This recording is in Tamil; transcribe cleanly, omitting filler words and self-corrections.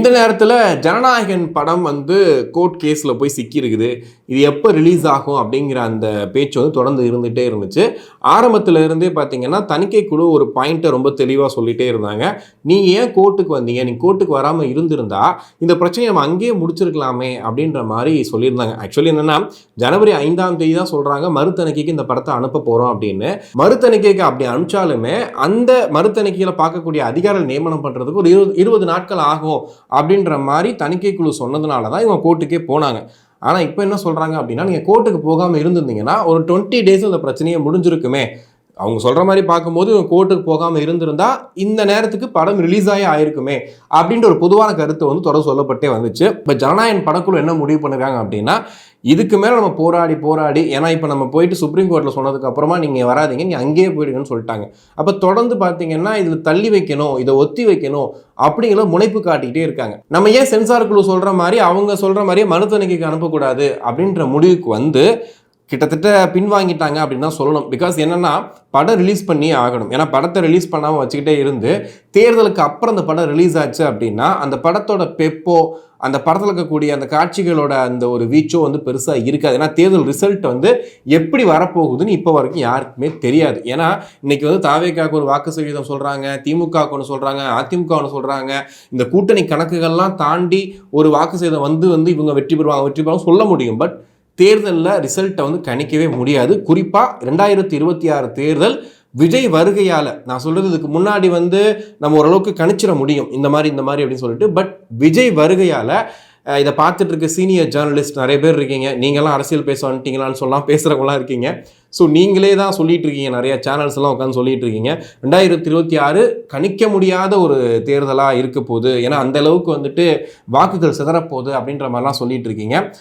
இந்த நேரத்தில் ஜனநாயகன் படம் வந்து கோர்ட் கேஸில் போய் சிக்கியிருக்குது. இது எப்போ ரிலீஸ் ஆகும் அப்படிங்கிற அந்த பேச்சு வந்து தொடர்ந்து இருந்துகிட்டே இருந்துச்சு. ஆரம்பத்தில் இருந்தே பார்த்தீங்கன்னா தணிக்கை குழு ஒரு பாயிண்ட்டை ரொம்ப தெளிவாக சொல்லிகிட்டே இருந்தாங்க. நீங்கள் ஏன் கோர்ட்டுக்கு வந்தீங்க, நீங்கள் கோர்ட்டுக்கு வராமல் இருந்திருந்தா இந்த பிரச்சனையை நம்ம அங்கேயே முடிச்சிருக்கலாமே அப்படின்ற மாதிரி சொல்லியிருந்தாங்க. ஆக்சுவலி என்னென்னா ஜனவரி 5ஆம் தேதி தான் சொல்கிறாங்க மறுதணிக்கைக்கு இந்த படத்தை அனுப்ப போகிறோம் அப்படின்னு. மறுதணிக்கைக்கு அப்படி அனுப்பிச்சாலுமே அந்த மறுதணிக்கையில் பார்க்கக்கூடிய அதிகாரிகள் நியமனம் பண்ணுறதுக்கு ஒரு 20 நாட்கள் ஆகும் அப்படின்ற மாதிரி தணிக்கை குழு சொன்னதுனால தான் இவங்க கோர்ட்டுக்கே போனாங்க. ஆனால் இப்போ என்ன சொல்கிறாங்க அப்படின்னா, நீங்கள் கோர்ட்டுக்கு போகாமல் இருந்திருந்தீங்கன்னா ஒரு 20 டேஸ் அந்த பிரச்சனையை முடிஞ்சிருக்குமே. அவங்க சொல்கிற மாதிரி பார்க்கும்போது இவங்க கோர்ட்டுக்கு போகாமல் இருந்திருந்தா இந்த நேரத்துக்கு படம் ரிலீஸ் ஆகிருக்குமே அப்படின்ற ஒரு பொதுவான கருத்து வந்து தொடர்ந்து சொல்லப்பட்டே வந்துச்சு. இப்போ ஜனநாயகன் படக்குழு என்ன முடிவு பண்ணிருக்காங்க அப்படின்னா, இதுக்கு மேலே நம்ம போராடி ஏன்னா இப்போ நம்ம போயிட்டு சுப்ரீம் கோர்ட்டில் சொன்னதுக்கு அப்புறமா நீங்கள் வராதிங்க, நீங்கள் அங்கேயே போயிடுங்கன்னு சொல்லிட்டாங்க. அப்போ தொடர்ந்து பார்த்தீங்கன்னா இதில் தள்ளி வைக்கணும், இதை ஒத்தி வைக்கணும் அப்படிங்கிற முனைப்பு காட்டிக்கிட்டே இருக்காங்க. நம்ம ஏன் சென்சார் குழு சொல்கிற மாதிரி அவங்க சொல்கிற மாதிரியே மறுதணிக்கைக்கு அனுப்பக்கூடாது அப்படின்ற முடிவுக்கு வந்து கிட்டத்தட்ட பின்வாங்கிட்டாங்க அப்படின்னு தான் சொல்லணும். பிகாஸ் என்னென்னா படம் ரிலீஸ் பண்ணி ஆகணும். ஏன்னா படத்தை ரிலீஸ் பண்ணாமல் வச்சுக்கிட்டே இருந்து தேர்தலுக்கு அப்புறம் அந்த படம் ரிலீஸ் ஆச்சு அப்படின்னா அந்த படத்தோட பெப்போ அந்த படத்தில் இருக்கக்கூடிய அந்த காட்சிகளோட அந்த ஒரு வீச்சோ வந்து பெருசாக இருக்காது. ஏன்னா தேர்தல் ரிசல்ட் வந்து எப்படி வரப்போகுதுன்னு இப்போ வரைக்கும் யாருக்குமே தெரியாது. ஏன்னா இன்னைக்கு வந்து தாவேக்காவுக்கு ஒரு வாக்கு சதவீதம் சொல்கிறாங்க, திமுகவுக்கு ஒன்று சொல்கிறாங்க, அதிமுக ஒன்று சொல்கிறாங்க. இந்த கூட்டணி கணக்குகள்லாம் தாண்டி ஒரு வாக்கு சதவீதம் வந்து இவங்க வெற்றி பெறுவாங்க சொல்ல முடியும். பட் தேர்தலில் ரிசல்ட்டை வந்து கணிக்கவே முடியாது. குறிப்பாக 2026 தேர்தல் விஜய் வருகையால், நான் சொல்கிறது இதுக்கு முன்னாடி வந்து நம்ம ஓரளவுக்கு கணிச்சிட முடியும் இந்த மாதிரி அப்படின்னு சொல்லிட்டு. பட் விஜய் வருகையால் இதை பார்த்துட்டு இருக்க சீனியர் ஜேர்னலிஸ்ட் நிறைய பேர் இருக்கீங்க. நீங்களாம் அரசியல் பேச வந்துட்டீங்களான்னு சொல்லலாம் பேசுகிறவங்களாம் இருக்கீங்க. ஸோ நீங்களே தான் சொல்லிட்டு இருக்கீங்க, நிறைய சேனல்ஸ் எல்லாம் உட்காந்து சொல்லிட்டு இருக்கீங்க 2026 கணிக்க முடியாத ஒரு தேர்தலாக இருக்க போகுது. ஏன்னா அந்த அளவுக்கு வந்துட்டு வாக்குகள் சிதறப்போகுது அப்படின்ற மாதிரிலாம் சொல்லிட்டு இருக்கீங்க.